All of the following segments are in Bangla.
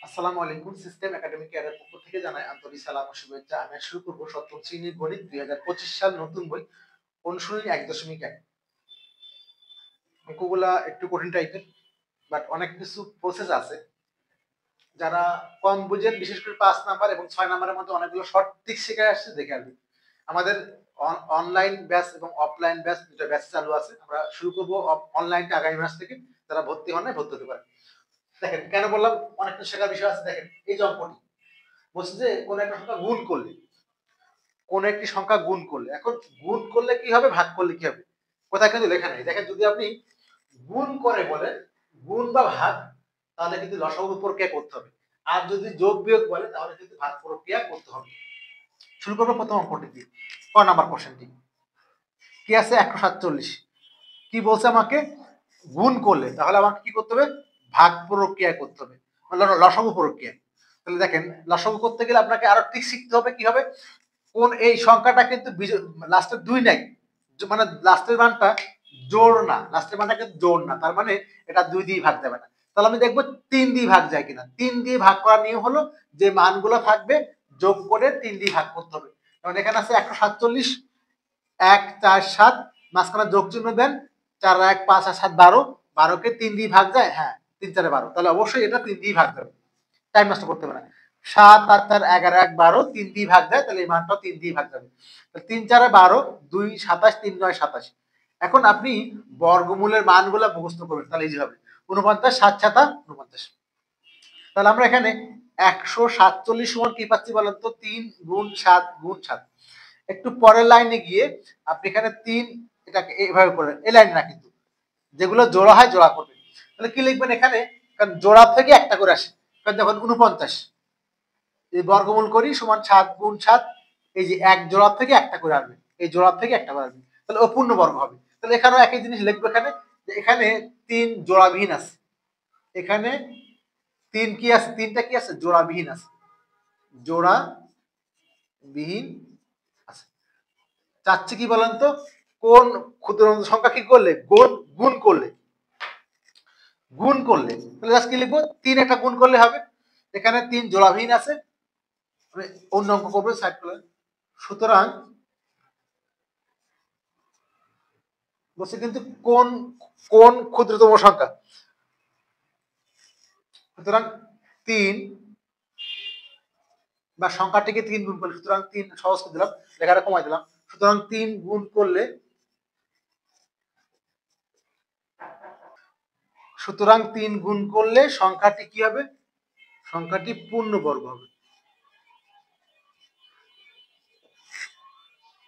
আসসালামু আলাইকুম। সিস্টেম একাডেমিক এর পক্ষ থেকে জানাই আন্তরিক সালাম ও শুভেচ্ছা। আমি শুরু করব সপ্তম শ্রেণীর গণিত ২০২৫ সাল নতুন বই অনুশীলনী ১.১। অঙ্কগুলা একটু কঠিন টাইপের, বাট অনেক কিছু প্রসেস আছে। যারা কম বুঝেন, বিশেষ করে ৫ নাম্বার এবং ৬ নাম্বারের মধ্যে অনেকগুলো শর্ট ট্রিক শিখে আসছে, দেখে আসবে। আমাদের অনলাইন ব্যাচ এবং অফলাইন ব্যাচ দুটো ব্যাচ চালু আছে। আমরা শুরু করব অনলাইনটা আগামী মাস থেকে। যারা ভর্তি হন নাই ভর্তি হতে পারে। দেখেন কেন বললাম অনেক কিছু শেখার বিষয় আছে। দেখেন এই যে অঙ্কটি বলছে যে কোন একটা সংখ্যা গুণ করলে, কোন একটি সংখ্যা গুণ করলে, এখন গুণ করলে কি হবে, ভাগ করলে কি হবে, কোথায় কিন্তু লেখা নেই। দেখেন যদি আপনি গুণ করে বলেন, গুণ বা ভাগ, তাহলে কিন্তু লসাগু প্রক্রিয়া করতে হবে। আর যদি যোগ বিয়োগ বলে তাহলে কিন্তু ভাগ প্রক্রিয়া করতে হবে। শুরু করবো প্রথম অঙ্কটি দিয়ে। ক নাম্বার কোশ্চেনটি কি আছে, 147। কি বলছে আমাকে, গুণ করলে, তাহলে আমাকে কি করতে হবে, ভাগ প্রক্রিয়া করতে হবে, লসাগু প্রক্রিয়া। তাহলে দেখেন লসাগু করতে গেলে আপনাকে আরো ট্রিক শিখতে হবে। কি হবে, কোন এই সংখ্যাটা কিন্তু লাস্টের ২ নাই, মানে লাস্টের মানটা জোড় না, লাস্টের মানটা কিন্তু জোড় না, তার মানে এটা ২ দিয়ে ভাগ যাবে না। তাহলে আমি দেখবো ৩ দিয়ে ভাগ যায় কিনা। ৩ দিয়ে ভাগ করার নিয়ম হলো যে মানগুলো থাকবে যোগ করে ৩ দিয়ে ভাগ করতে হবে। যেমন এখানে আছে 147, ১ ৪ ৭, মাঝখানে যোগ চিহ্ন দেন, ৪ ১ ৫ আর ৭ ১২, ১২কে ৩ দিয়ে ভাগ যায়, হ্যাঁ ৩ ৪ ১২, তাহলে অবশ্যই এটা ৩ দিয়ে ভাগ যাবে, টাইম নষ্ট করতে হবে না। ৭ ৮ ৪ ১১ ১ ১২, ৩ দিয়ে ভাগ যায়, তাহলে এই মানটাও ৩ দিয়ে ভাগ যাবে। ৩ ৪ ১২, ২ ২৭, ৩ ৯ ২৭। এখন আপনি বর্গমূলের মানগুলো মুখস্থ করবেন, তাহলে ইজি হবে। ৪৯ ৭ ৭ ৪৯। তাহলে আমরা এখানে ১৪৭ সমান কি পাচ্ছি বলেন তো, ৩ গুণ ৭ গুণ ৭। একটু পরের লাইনে গিয়ে আপনি এখানে ৩ এটাকে এইভাবে করবেন, এই লাইনে না কিন্তু, যেগুলো জোড়া হয় জোড়া করবেন। তাহলে কি লিখবেন এখানে, কারণ জোড়া থেকে একটা করে আসে, কারণ যখন ৪৯ এই বর্গমূল করি সমান ৭ গুণ ৭, এই যে এক জোড়া থেকে একটা করে আসবে, এই জোড়া থেকে একটা করে আসবে, তাহলে ও পূর্ণ বর্গ হবে। তাহলে এখানেও একই জিনিস লিখবো এখানে, যে এখানে ৩ জোড়াবিহীন আছে, এখানে ৩ কি আছে, ৩টা কি আছে, জোড়াবিহীন আছে, জোড়াবিহীন আছে। চাচ্ছে কি বলেন তো, কোন ক্ষুদ্র সংখ্যা কি করলে, গুণ করলে, গুণ করলে, তাহলে জাস্ট কি লিখবো, ৩ একটা গুণ করলে হবে। এখানে ৩ জোড়াবিহীন আছে, অন্য অঙ্ক করবো সাইড করে। সুতরাং বলছে কিন্তু কোন কোন ক্ষুদ্রতম সংখ্যা, সুতরাং ৩ বা সংখ্যাটিকে ৩ গুণ করলে, সুতরাং ৩ সহজ করে দিলাম, লেখাটা কমাই দিলাম। সুতরাং ৩ গুণ করলে, সুতরাং ৩ গুণ করলে সংখ্যাটি কি হবে, সংখ্যাটি পূর্ণবর্গ হবে।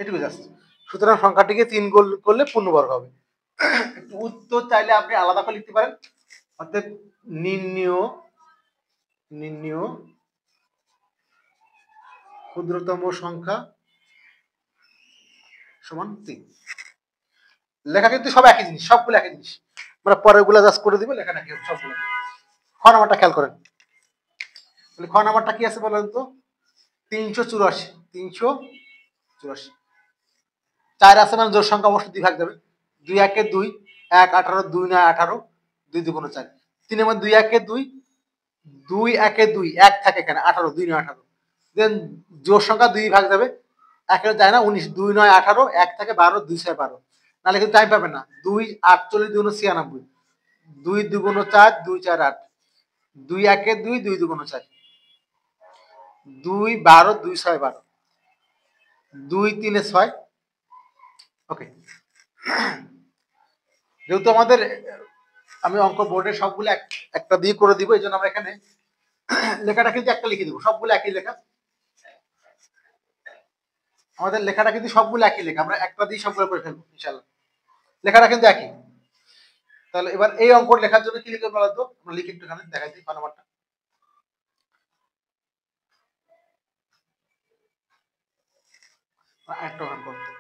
এটুকু জাস্ট। সুতরাং সংখ্যাটিকে ৩ গুণ করলে পূর্ণবর্গ হবে। একটু উত্তর চাইলে আপনি আলাদা করে লিখতে পারেন, অর্থাৎ নির্ণেয় ক্ষুদ্রতম সংখ্যা সমান ৩। লেখা কিন্তু সব একই জিনিস, সবগুলো একই জিনিস, আমরা পরের গুলা জাস্ট করে দিব, লেখা নাকি সবগুলো। খ নাম্বারটা খেয়াল করেন, তাহলে খ নাম্বারটা কি আছে বলেন তো, ৩৮৪, ৩৮৪, ৪ আছে মানে জোড় সংখ্যা অবশ্যই ২ ভাগ যাবে। ২ ১ ২, ১ ১৮, ২ ৯ ১৮, ২ ২ গুণ ৪। ৩ মধ্যে ২ ১ ২, ২ ১ ২, ১ থাকে এখানে ১৮, ২ ৯ ১৮, দেন জোড় সংখ্যা ২ ভাগ যাবে, ১ যায় না ১৯, ২ ৯ ১৮, ১ থাকে ১২, ২ ৬ ১২, নাহলে কিন্তু টাইম পাবে না। ২ ৪৮, ২ ৯ ৯৬, ২ ২ গুণ ৪, ২ ৪ ৮, ২ ১ ২, ২ ২ গুণ ৪, ২ ১২, ২ ৬ ১২, ২ ৩ ৬। ওকে, যেহেতু আমাদের আমি অঙ্ক বোর্ডের সবগুলো একটা দিয়ে করে দিব, এই জন্য আমরা এখানে লেখাটা কিন্তু একটা লিখে দিব, সবগুলো একই লেখা, আমাদের লেখাটা কিন্তু সবগুলো একই লেখা, আমরা একটা দিয়ে সবগুলো করে ফেলবো ইনশাআল্লাহ, লেখাটা কিন্তু একই। তাহলে এবার এই অঙ্ক লেখার জন্য কি লিখে বলতো, আমরা লিখে একটু এখানে দেখাই দিই নাম্বারটা। একটা অঙ্ক করতে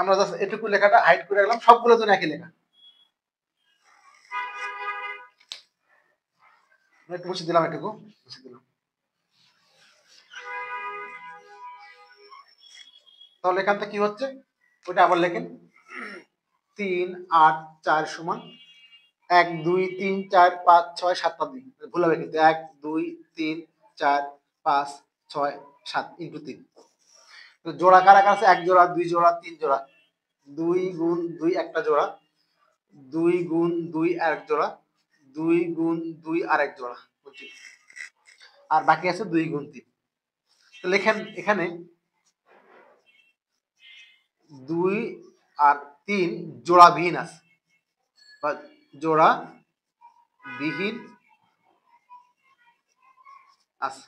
আমরা জাস্ট এটুকু লেখাটা হাইড করে রাখলাম, সবগুলোর জন্য একই লেখা, একটু মুছে দিলাম, এটুকু মুছে দিলাম। তাহলে এখান থেকে কি হচ্ছে ওটা আবার লেখেন, ৩ ৮ ৪ সমান 1 2 3 4 5 6 7 টা দিই, ভুল হবে কিন্তু 1 2 3 4 5 6 7 ইনটু 3। তো জোড়া কারা কারা আছে? 1 জোড়া 2 জোড়া 3 জোড়া, 2 গুণ 2 একটা জোড়া, 2 গুণ 2 আরেক জোড়া, 2 গুণ 2 আরেক জোড়া, বুঝছি। আর বাকি আছে 2 গুণ 3। তো লেখেন এখানে 2 আর 3 জোড়াবিহীন আছে বা জোড়াবিহীন আছে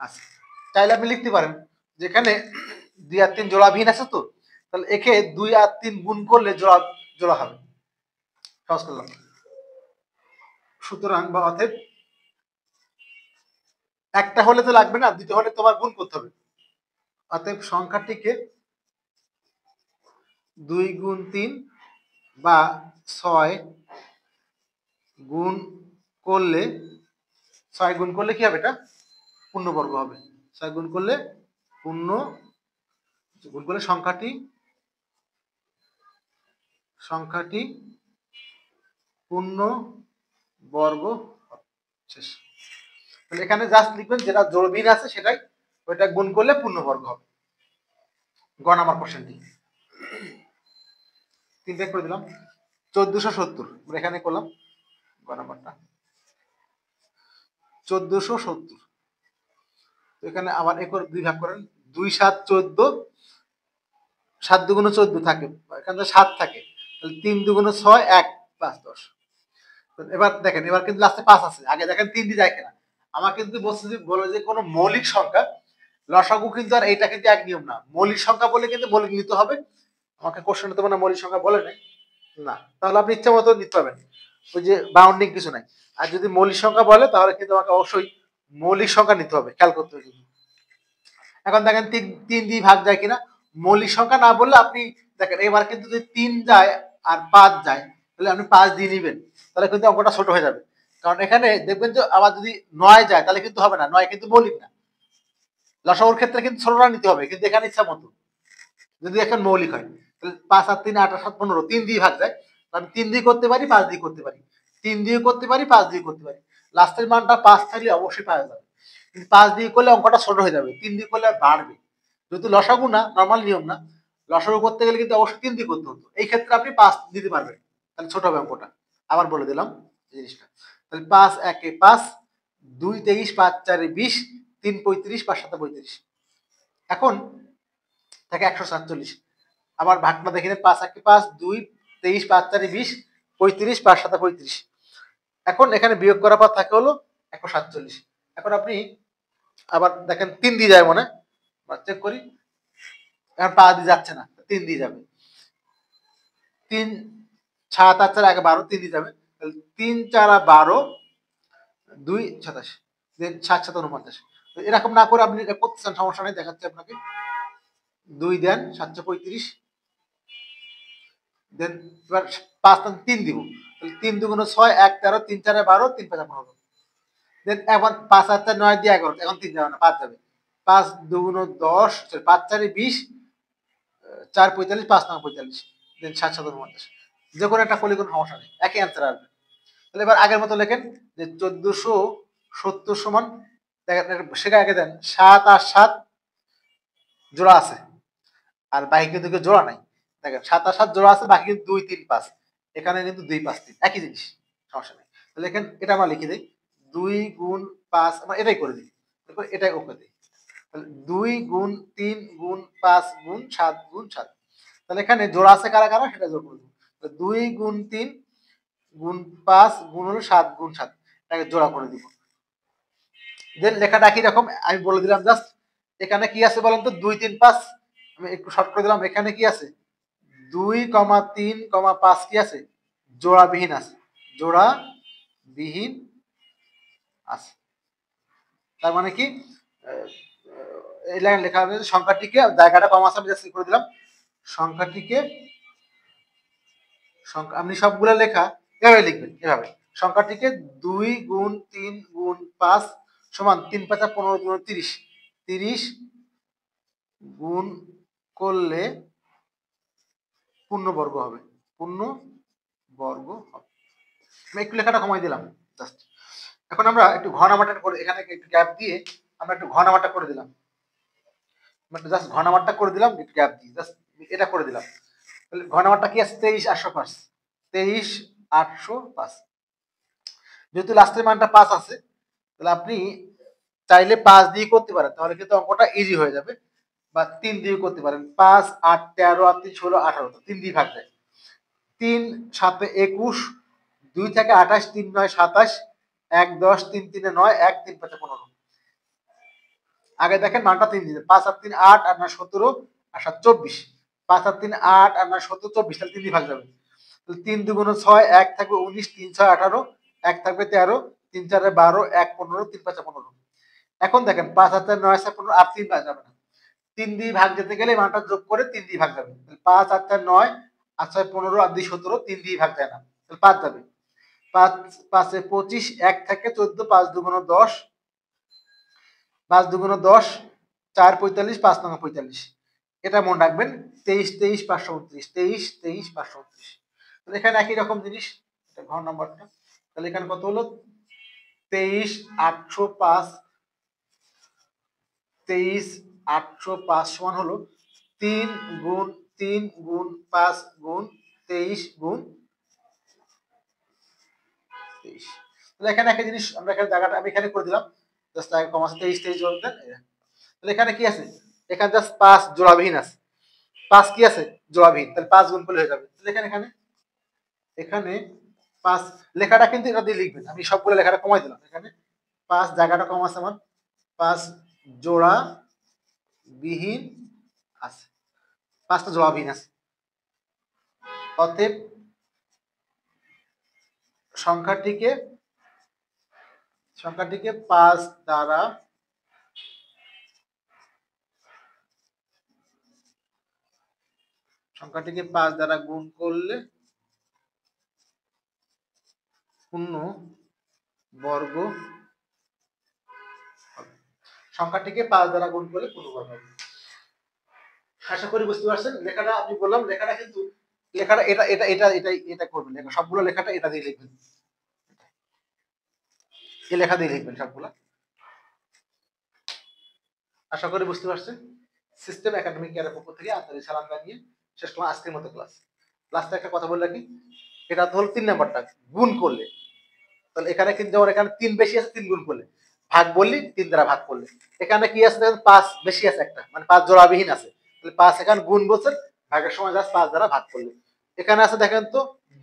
আছে। চাইলে আপনি লিখতে পারেন যেখানে 2 আর 3 জোড়াবিহীন আছে, তো তাহলে একে 2 আর 3 গুণ করলে জোড়া জোড়া হবে। সহজ করলাম। সুতরাং বা অতএব একটা হলে তো লাগবে না, দুটো হলে তোমার গুণ করতে হবে। অতএব সংখ্যাটিকে 2 গুণ 3 বা 6 গুণ করলে, 6 গুণ করলে কি হবে? এটা পূর্ণবর্গ হবে। 6 গুণ করলে সংখ্যাটি পূর্ণ বর্গ শেষ। তাহলে এখানে জাস্ট লিখবেন যেটা জোড়বিহীন আছে সেটাই, ওইটা গুণ করলে পূর্ণবর্গ হবে। গ নাম্বার কোশ্চেনটি 3 করে দিলাম 1470, আমরা এখানে করলাম গ নাম্বারটা 1470। এখানে আবার একর 2 ভাগ করেন, 2 7 14, 7 দুগুণে 14 থাকে, এখানে 7 থাকে, তাহলে 3 দুগুণে 6, 1 5 10। এবার দেখেন, এবার কিন্তু লাস্টে 5 আছে, আগে দেখেন 3 দিয়ে যায় কিনা। আমার কিন্তু বলে যে কোনো মৌলিক সংখ্যা লসাগু কিন্তু আর এইটা কিন্তু এক নিয়ম না। মৌলিক সংখ্যা বলে কিন্তু মৌলিক নিতে হবে। আমাকে কোশ্চেনে তো মানে মৌলিক সংখ্যা বলে নাই না, তাহলে আপনি ইচ্ছা মতো নিতে পারবেন, ওই যে বাউন্ডিং কিছু নাই। আর যদি মৌলিক সংখ্যা বলে তাহলে কিন্তু আমাকে অবশ্যই মৌলিক সংখ্যা নিতে হবে, খেয়াল করতে হবে। এখন দেখেন 3 দিয়ে ভাগ যায় কিনা। মৌলিক সংখ্যা না বললে আপনি দেখেন এবার কিন্তু যদি 3 যায় আর 5 যায়, তাহলে আপনি 5 দিয়ে নিবেন, তাহলে কিন্তু অঙ্কটা ছোট হয়ে যাবে। কারণ এখানে দেখবেন যে আবার যদি 9 যায় তাহলে কিন্তু হবে না, 9 কিন্তু মৌলিক না। লসাগুর ক্ষেত্রে কিন্তু ছোটটা নিতে হবে, কিন্তু এখানে ইচ্ছা মতো যদি এখন মৌলিক হয়, তাহলে 5 আর 3 8 আর 7 15, 3 দিয়ে ভাগ যায়, আমি 3 দিয়ে করতে পারি, 5 দিয়ে করতে পারি, 3 দিয়ে করতে পারি, 5 দিয়ে করতে পারি। লাস্টের মানটা 5 থাকলে অবশ্যই পাওয়া যাবে, কিন্তু 5 দিয়ে করলে অঙ্কটা ছোট হয়ে যাবে, 3 দিয়ে করলে বাড়বে। যেহেতু লসাগু না, নর্মাল নিয়ম না, লসাগু করতে গেলে কিন্তু অবশ্যই 3 দিয়ে করতে হতো। এই ক্ষেত্রে আপনি 5 দিতে পারবেন, তাহলে ছোট হবে অঙ্কটা। আবার বলে দিলাম জিনিসটা, তাহলে 5 1 5, 2 23, 5 4 20, 3 35, 5 7 35। এখন থাকে 147। আবার ভাগটা দেখে নেন, 5 1 5, 2 23, 5 4 20, 35, 5 7 35। এখন এখানে বিয়োগ করার পর থাকে হলো 147। এখন আপনি আবার দেখেন 3 দিয়ে যায় মনে, চেক করি, এখন 5 দিয়ে যাচ্ছে না, 3 দিয়ে যাবে। 3 7 8 4 1 12, 3 দিয়ে যাবে, তাহলে 3 4 12, 2 27, দেন 7 7 49। এরকম না করে আপনি এটা করতেছেন, সমস্যা নেই, দেখাচ্ছি আপনাকে। 2 দেন 735, দেন এবার 5 3 দিব, তাহলে 3 দুগুণে 6, 1 13, 3 4 12, 3 5 15। দেন এখন 5 আর 4 9 দিয়ে 11, এখন 3 যাবে না, 5 যাবে। 5 দুগুণে 10, 5 4 20, 4 45, 5 9 45, দেন 7 7 49। যে কোনো একটা করলে কোনো সমস্যা নেই, একই অ্যান্সার আসবে। তাহলে এবার আগের মতো লেখেন যে 1470 সমান, দেখেন সেটা আগে দেন 7 আর 7 জোড়া আছে, আর বাকি কিন্তু জোড়া নাই। দেখেন 7 আর 7 জোড়া আছে, বাকি কিন্তু 2 3 5, এখানে কিন্তু 2 5 3 একই জিনিস, সমস্যা নেই। তাহলে এখানে এটা আমরা লিখে দিই, 2 গুণ 5, আমরা এটাই করে দিই, তারপর এটাই ওকে দিই। তাহলে 2 গুণ 3 গুণ 5 গুণ 7 গুণ 7। তাহলে এখানে জোড়া আছে কারা কারা সেটা যোগ করে দিই। 2 গুণ 3 গুণ 5 গুণ হলো 7 গুণ 7, এটাকে জোড়া করে দিব। দেন লেখাটা একই রকম, আমি বলে দিলাম জাস্ট এখানে কি আছে বলেন তো, 2 3 5, আমি একটু শর্ট করে দিলাম। এখানে কি আছে, 2, 3, 5 কি আছে, জোড়াবিহীন আছে, জোড়াবিহীন আছে। তার মানে কি, এই লাইন লেখা হবে সংখ্যাটিকে, জায়গাটা কম আছে আমি জাস্ট করে দিলাম, সংখ্যাটিকে, আপনি সবগুলো লেখা এভাবে লিখবেন, এভাবে সংখ্যাটিকে 2 গুণ 3 গুণ 5 সমান 3 5 15 গুণ 30, 30 গুণ করলে পূর্ণবর্গ হবে, পূর্ণ বর্গ হবে। আমি একটু লেখাটা কমাই দিলাম জাস্ট। এখন আমরা একটু ঘ নাম্বারটা করে এখানে একটু গ্যাপ দিয়ে আমরা একটু ঘ নাম্বারটা করে দিলাম। জাস্ট ঘ নাম্বারটা করে দিলাম একটু গ্যাপ দিয়ে জাস্ট এটা করে দিলাম। তাহলে ঘ নাম্বারটা কি আছে 23,805 23,805। যেহেতু লাস্টের মানটা 5 আছে তাহলে আপনি চাইলে 5 দিয়ে করতে পারেন, তাহলে কিন্তু অঙ্কটা ইজি হয়ে যাবে। বা 3 দিয়ে করতে পারেন, 5 8 13 আর 3 16 18, তো 3 দিয়ে ভাগ যায়। 3 7 21, 2 থেকে 28, 3 9 27, 1 10, 3 3 9, 1 3 5 15। আগে দেখেন মানটা 3 দিতে, 5 আর 3 8 আর 9 17 আর 7 24, 5 আর 3 8 আর 9 17 24, তাহলে 3 দিয়ে ভাগ যাবে। তাহলে 3 2 গুণ 6, 1 থাকবে 19, 3 6 18, 1 থাকবে 13, 3 4 12, 1 15, 3 5 15। এখন দেখেন 5 আর 4 9 15 আর 3 ভাগ যাবে না, 3 দিয়ে ভাগ যেতে গেলে মানটা যোগ করে 3 দিয়ে ভাগ যাবে। 5 আর 4 9, আর 6 15, আর 2 17, 3 দিয়ে ভাগ যায় না, তাহলে 5 যাবে। 5 5 এ 25, 1 থেকে 14, 5 2 গুণ 10, 5 2 গুণ 10, 4 45, 5 9 45। এটা মনে রাখবেন 23 23 529, 23 23 529। তাহলে এখানে একই রকম জিনিস, এটা ঘর নাম্বারটা। তাহলে এখানে কত হলো 23,805, 23,805 সমান হলো 3 গুণ 3 গুণ 5 গুণ 23 গুণ 23। তাহলে এখানে একটা জিনিস আমরা এখানে জায়গাটা আমি এখানে করে দিলাম, জাস্ট আগে কমাস 23 23 যোগ দেন। তাহলে এখানে কি আছে, এখানে জাস্ট 5 জোড়াবিহীন আছে, 5 কি আছে জোড়াবিহীন, তাহলে 5 গুণ করলে হয়ে যাবে। তাহলে এখানে এখানে এখানে 5 লেখাটা কিন্তু এটা দিয়ে লিখবেন, আমি সবগুলো লেখাটা কমাই দিলাম। এখানে 5 জায়গাটা কম আছে আমার, 5 জোড়া বিহীন আছে, 5টা জোড়াবিহীন আছে। অতএব সংখ্যাটিকে 5 দ্বারা গুণ করলে পূর্ণ বর্গ হবে। সংখ্যাটিকে 5 দ্বারা গুণ করলে পূর্ণবর্গ হবে। আশা করি বুঝতে পারছেন। লেখাটা আমি বললাম, লেখাটা কিন্তু লেখাটা এটা এটা এটা এটা এটা করবেন, লেখা সবগুলো লেখাটা এটা দিয়ে লিখবেন, এই লেখা দিয়ে লিখবেন সবগুলা। আশা করি বুঝতে পারছেন। সিস্টেম একাডেমিক কেয়ারের পক্ষ থেকে আন্তরিক সালাম জানিয়ে শেষ করলাম আজকের মতো ক্লাস। লাস্টে একটা কথা বলে রাখি, এটা তো হলো 3 নাম্বারটা গুণ করলে, তাহলে এখানে কিন্তু যেমন এখানে 3 বেশি আছে, 3 গুণ করলে, ভাগ বললি 3 দ্বারা ভাগ করলে। এখানে কি আছে দেখেন 5 বেশি আছে একটা, মানে 5 জোড়াবিহীন আছে, তাহলে 5 এখানে গুণ বলছেন, ভাগের সময় জাস্ট 5 দ্বারা ভাগ করলে। এখানে আছে দেখেন তো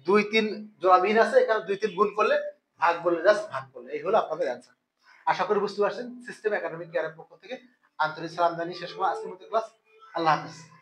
2 3 জোড়াবিহীন আছে, এখানে 2 3 গুণ করলে, ভাগ বললে জাস্ট ভাগ করলে। এই হলো আপনাদের অ্যান্সার। আশা করি বুঝতে পারছেন। সিস্টেম একাডেমিক কেয়ারের পক্ষ থেকে আন্তরিক সালাম জানিয়ে শেষ করলাম আজকের মতো ক্লাস। আল্লাহ হাফেজ।